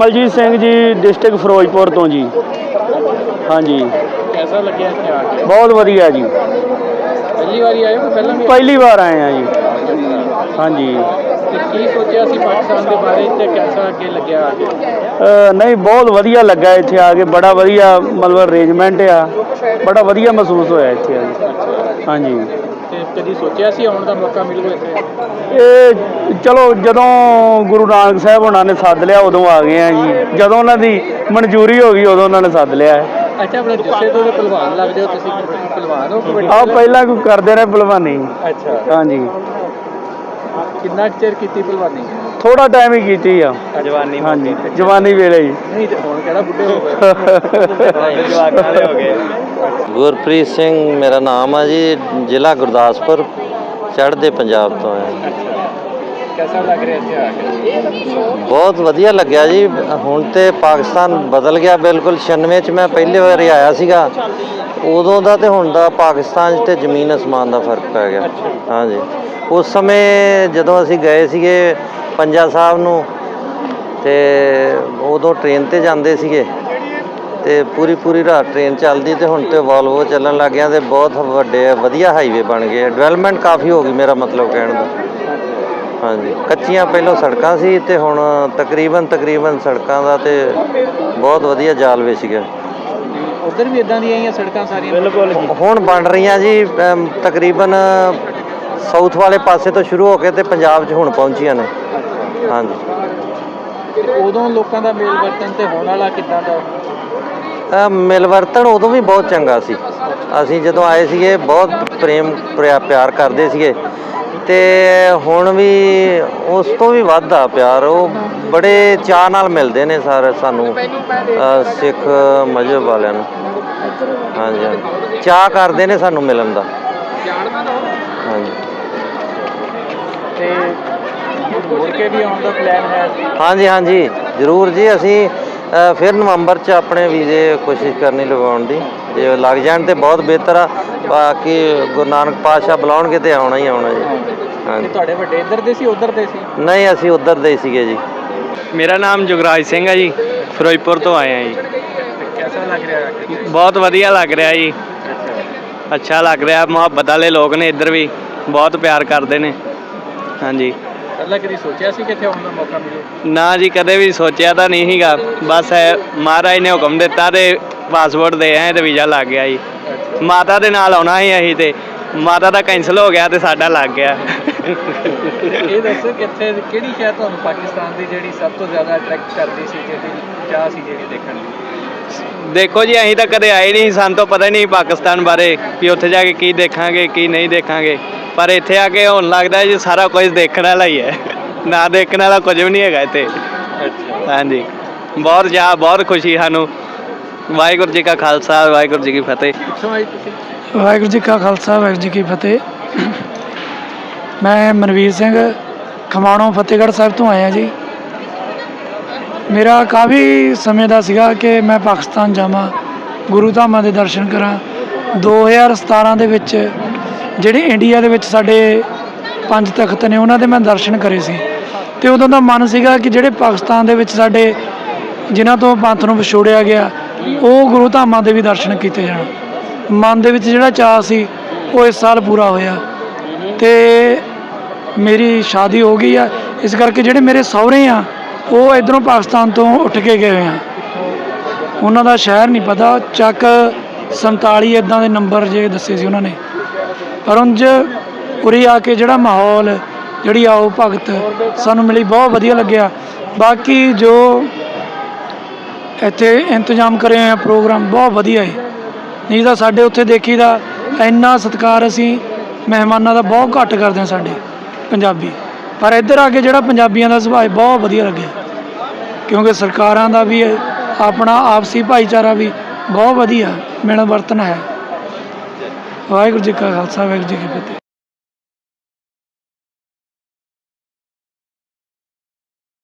मलजीत Singh ji district Firozpur तो जी। हाँ जी। कैसा लगे इतने आके? बहुत वधिया जी। पहली बार आए हो पहला भी? पहली बार आए हैं जी। हाँ जी। की सोचा सी पाकिस्तान के बारे ते कैसा अगे लगे आके? नहीं बहुत वधिया लगा इत्थे आके, बड़ा वधिया मतलब अरेंजमेंट आ, बड़ा वधिया महसूस होया इत्थे आके। हाँ जी। ਤੇ ਕਦੀ ਸੋਚਿਆ ਸੀ ਆਉਣ ਦਾ ਮੌਕਾ ਮਿਲੂਗਾ ਇੱਥੇ? ਇਹ ਚਲੋ ਜਦੋਂ ਗੁਰੂ ਨਾਨਕ ਸਾਹਿਬ ਉਹਨਾਂ ਨੇ ਸੱਦ ਲਿਆ ਉਦੋਂ ਆ ਗਏ ਆ ਜੀ, ਜਦੋਂ ਉਹਨਾਂ ਦੀ ਮਨਜ਼ੂਰੀ ਹੋ ਗਈ ਉਦੋਂ ਉਹਨਾਂ ਨੇ ਸੱਦ ਲਿਆ ਹੈ। ਅੱਛਾ, ਆਪਣੇ ਜੱਸੇ ਤੋਂ ਪਹਿਲਵਾਨ ਲੱਗਦੇ ਹੋ ਤੁਸੀਂ, ਪਹਿਲਵਾਨ ਹੋ ਕਬੱਡੀ? ਆਹ ਪਹਿਲਾਂ ਕੋਈ ਕਰਦੇ ਰਹੇ ਪਹਿਲਵਾਨੀ। ਅੱਛਾ, हाँ जी। ਕਿੰਨਾ ਚਿਰ ਕੀਤੀ ਪਹਿਲਵਾਨੀ? थोड़ा टाइम ही की आ ਜਵਾਨੀ। हाँ जी, जवानी वेले ही। ਨਹੀਂ ਤੇ ਹੁਣ ਕਿਹੜਾ ਬੁੱਢੇ ਹੋ ਗਏ? ਜਵਾਕ ਵਾਲੇ ਹੋ ਗਏ। ਗੁਰਪ੍ਰੀਤ ਸਿੰਘ ਮੇਰਾ ਨਾਮ ਹੈ ਜੀ, ਜ਼ਿਲ੍ਹਾ ਗੁਰਦਾਸਪੁਰ, ਚੜ੍ਹਦੇ ਪੰਜਾਬ ਤੋਂ ਹੈ। कैसा लग रहा है ਇੱਥੇ ਆ ਕੇ? ਬਹੁਤ ਵਧੀਆ ਲੱਗਿਆ ਜੀ। ਹੁਣ ਤੇ ਪਾਕਿਸਤਾਨ ਬਦਲ ਗਿਆ ਬਿਲਕੁਲ। 96 'ਚ ਮੈਂ ਪਹਿਲੀ ਵਾਰੀ ਆਇਆ ਸੀਗਾ, ਉਦੋਂ ਦਾ ਤੇ ਹੁਣ ਦਾ ਪਾਕਿਸਤਾਨ 'ਚ ਤੇ ਜ਼ਮੀਨ ਅਸਮਾਨ ਦਾ ਫਰਕ ਪੈ ਗਿਆ। ਹਾਂਜੀ, ਉਸ ਸਮੇਂ ਜਦੋਂ ਅਸੀਂ ਗਏ ਸੀਗੇ ਪੰਜਾ ਸਾਹਿਬ ਨੂੰ, ਤੇ ਉਦੋਂ ਟ੍ਰੇਨ 'ਤੇ ਜਾਂਦੇ ਸੀਗੇ ਤੇ ਪੂਰੀ ਰਾਤ ਟ੍ਰੇਨ ਚੱਲਦੀ, ਤੇ ਹੁਣ ਤੇ ਵੋਲਵੋ ਚੱਲਣ ਲੱਗ ਗਿਆ ਤੇ ਬਹੁਤ ਵੱਡੇ ਵਧੀਆ ਹਾਈਵੇ ਬਣ ਗਏ। ਡਿਵੈਲਪਮੈਂਟ ਕਾਫੀ ਹੋ ਗਈ, ਮੇਰਾ ਮਤਲਬ ਕਹਿਣ ਦਾ। ਹਾਂਜੀ, ਕੱਚੀਆਂ ਪਹਿਲਾਂ ਸੜਕਾਂ ਸੀ ਤੇ ਹੁਣ ਤਕਰੀਬਨ ਸੜਕਾਂ ਦਾ ਤੇ ਬਹੁਤ ਵਧੀਆ ਜਾਲ ਵਿਛ ਗਿਆ। ਉਧਰ ਵੀ ਇਦਾਂ ਦੀਆਂ ਹੀ ਸੜਕਾਂ ਸਾਰੀਆਂ? ਬਿਲਕੁਲ ਹੁਣ ਬਣ ਰਹੀਆਂ ਜੀ, ਤਕਰੀਬਨ ਸਾਊਥ ਵਾਲੇ ਪਾਸੇ ਤੋਂ ਸ਼ੁਰੂ ਹੋ ਕੇ ਤੇ ਪੰਜਾਬ 'ਚ ਹੁਣ ਪਹੁੰਚੀਆਂ ਨੇ। ਹਾਂਜੀ। ਉਦੋਂ ਲੋਕਾਂ ਦਾ ਮੇਲ ਵਰਤਨ ਤੇ ਹੁਣ ਵਾਲਾ ਕਿੱਦਾਂ ਦਾ? ਮਿਲਵਰਤਨ ਉਦੋਂ ਵੀ ਬਹੁਤ ਚੰਗਾ ਸੀ। ਅਸੀਂ ਜਦੋਂ ਆਏ ਸੀਗੇ ਬਹੁਤ ਪ੍ਰੇਮ ਪਿਆਰ ਕਰਦੇ ਸੀਗੇ, ਤੇ ਹੁਣ ਵੀ ਉਸ ਤੋਂ ਵੀ ਵੱਧ ਆ ਪਿਆਰ। ਉਹ ਬੜੇ ਚਾਅ ਨਾਲ ਮਿਲਦੇ ਨੇ ਸਾਰੇ ਸਾਨੂੰ, ਸਿੱਖ ਮਜ਼ਹਬ ਵਾਲਿਆਂ ਨੂੰ। ਹਾਂਜੀ, ਚਾਅ ਕਰਦੇ ਨੇ ਸਾਨੂੰ ਮਿਲਣ ਦਾ। ਹਾਂਜੀ। ਤੇ ਮੁੜ ਕੇ ਵੀ ਆਉਣ ਦਾ ਪਲਾਨ ਹੈ? ਹਾਂਜੀ ਜ਼ਰੂਰ ਜੀ। ਅਸੀਂ ਫਿਰ ਨਵੰਬਰ 'ਚ ਆਪਣੇ ਵੀਜ਼ੇ ਕੋਸ਼ਿਸ਼ ਕਰਨੀ ਲਗਾਉਣ ਦੀ, ਜੇ ਲੱਗ ਜਾਣ ਤੇ ਬਹੁਤ ਬਿਹਤਰ ਆ। ਬਾਕੀ ਗੁਰੂ ਨਾਨਕ ਪਾਤਸ਼ਾਹ ਬੁਲਾਉਣਗੇ ਤੇ ਆਉਣਾ ਹੀ ਆਉਣਾ ਜੀ। ਹਾਂਜੀ। ਤੁਹਾਡੇ ਵੱਡੇ ਇੱਧਰ ਦੇ ਸੀ ਉੱਧਰ ਦੇ ਸੀ? ਨਹੀਂ, ਅਸੀਂ ਉੱਧਰ ਦੇ ਸੀਗੇ ਜੀ। मेरा नाम जुगराज सिंह है जी, फिरोजपुर तो आए हैं जी। कैसा लग रहा है? बहुत वधिया लग रहा जी। अच्छा लग रहा, मुहब्बत वाले लोग ने इधर भी, बहुत प्यार करते हैं। हाँ जी। ਪਹਿਲਾਂ ਕਦੀ ਸੋਚਿਆ ਸੀ ਕਿ ਇੱਥੇ ਆਉਣ ਦਾ ਮੌਕਾ ਮਿਲੇ? ना जी, कदे भी सोचा तो नहीं हीगा, बस महाराज ने हुक्म दिता ते पासपोर्ट दे आए ते वीज़ा लग गया जी। माता दे नाल आउणा ही असीं ते माता दा कैंसल हो गया ते साडा लग गया। ਇਹ ਦੱਸੋ ਕਿ ਇੱਥੇ ਕਿਹੜੀ ਸ਼ਹਿਰ ਤੁਹਾਨੂੰ ਪਾਕਿਸਤਾਨ ਦੀ ਜਿਹੜੀ ਸਭ ਤੋਂ ਜ਼ਿਆਦਾ ਅਟਰੈਕਟ ਕਰਦੀ ਸੀ, ਜਿਹੜੀ ਚਾਹ ਸੀ ਜਿਹੜੀ ਦੇਖਣ ਦੀ? देखो जी, असीं तो कदे आए नहीं, सानूं तो पता ही नहीं पाकिस्तान बारे भी उत्थे जाके की देखांगे की नहीं देखांगे, पर इत्थे आके हुण लगदा जी सारा कुछ देखण वाला ही है। ना देखण वाला कुछ भी नहीं हैगा इत्थे। हाँ जी, बहुत चाह, बहुत खुशी सानूं। वाहिगुरू जी का खालसा, वाहिगुरू जी की फतेह। ਕਿੱਥੋਂ ਆਏ ਤੁਸੀਂ? ਵਾਹਿਗੁਰੂ ਜੀ ਕਾ ਖਾਲਸਾ, ਵਾਹਿਗੁਰੂ ਜੀ ਕੀ ਫਤਿਹ। ਮੈਂ ਮਨਵੀਰ ਸਿੰਘ ਖਮਾਣੋਂ ਫਤਿਹਗੜ੍ਹ ਸਾਹਿਬ ਤੋਂ ਆਇਆ ਜੀ। ਮੇਰਾ ਕਾਫੀ ਸਮੇਂ ਦਾ ਸੀਗਾ ਕਿ ਮੈਂ ਪਾਕਿਸਤਾਨ ਜਾਵਾਂ, ਗੁਰੂ ਧਾਮਾਂ ਦੇ ਦਰਸ਼ਨ ਕਰਾਂ। 2017 ਦੇ ਵਿੱਚ ਜਿਹੜੇ ਇੰਡੀਆ ਦੇ ਵਿੱਚ ਸਾਡੇ 5 ਤਖ਼ਤ ਨੇ ਉਹਨਾਂ ਦੇ ਮੈਂ ਦਰਸ਼ਨ ਕਰੇ ਸੀ, ਅਤੇ ਉਦੋਂ ਦਾ ਮਨ ਸੀਗਾ ਕਿ ਜਿਹੜੇ ਪਾਕਿਸਤਾਨ ਦੇ ਵਿੱਚ ਸਾਡੇ ਜਿਨ੍ਹਾਂ ਤੋਂ ਪੰਥ ਨੂੰ ਵਿਛੋੜਿਆ ਗਿਆ, ਉਹ ਗੁਰੂ ਧਾਮਾਂ ਦੇ ਵੀ ਦਰਸ਼ਨ ਕੀਤੇ ਜਾਣ। ਮਨ ਦੇ ਵਿੱਚ ਜਿਹੜਾ ਚਾਅ ਸੀ ਉਹ ਇਸ ਸਾਲ ਪੂਰਾ ਹੋਇਆ, ਅਤੇ ਮੇਰੀ ਸ਼ਾਦੀ ਹੋ ਗਈ ਆ। ਇਸ ਕਰਕੇ ਜਿਹੜੇ ਮੇਰੇ ਸਹੁਰੇ ਆ ਉਹ ਇੱਧਰੋਂ ਪਾਕਿਸਤਾਨ ਤੋਂ ਉੱਠ ਕੇ ਗਏ ਹੋਏ ਆ। ਉਹਨਾਂ ਦਾ ਸ਼ਹਿਰ ਨਹੀਂ ਪਤਾ, ਚੱਕ 47 ਇੱਦਾਂ ਦੇ ਨੰਬਰ ਜੇ ਦੱਸੇ ਸੀ ਉਹਨਾਂ ਨੇ। ਪਰ ਉਂਝ ਉਰੇ ਆ ਕੇ ਜਿਹੜਾ ਮਾਹੌਲ, ਜਿਹੜੀ ਆਓ ਭਗਤ ਸਾਨੂੰ ਮਿਲੀ, ਬਹੁਤ ਵਧੀਆ ਲੱਗਿਆ। ਬਾਕੀ ਜੋ ਇੱਥੇ ਇੰਤਜ਼ਾਮ ਕਰੇ ਹੋਏ ਆ ਪ੍ਰੋਗਰਾਮ, ਬਹੁਤ ਵਧੀਆ ਹੈ। ਨਹੀਂ ਤਾਂ ਸਾਡੇ ਉੱਥੇ ਦੇਖੀਦਾ ਇੰਨਾ ਸਤਿਕਾਰ ਅਸੀਂ ਮਹਿਮਾਨਾਂ ਦਾ ਬਹੁਤ ਘੱਟ ਕਰਦੇ ਹਾਂ ਸਾਡੇ ਪੰਜਾਬੀ, ਪਰ ਇੱਧਰ ਆ ਕੇ ਜਿਹੜਾ ਪੰਜਾਬੀਆਂ ਦਾ ਸੁਭਾਅ ਬਹੁਤ ਵਧੀਆ ਲੱਗਿਆ, ਕਿਉਂਕਿ ਸਰਕਾਰਾਂ ਦਾ ਵੀ ਆਪਣਾ ਆਪਸੀ ਭਾਈਚਾਰਾ ਵੀ ਬਹੁਤ ਵਧੀਆ ਮਿਲਣ ਵਰਤਨ ਹੈ। ਵਾਹਿਗੁਰੂ ਜੀ ਕਾ ਖਾਲਸਾ, ਵਾਹਿਗੁਰੂ ਜੀ ਕੀ ਫਤਿਹ।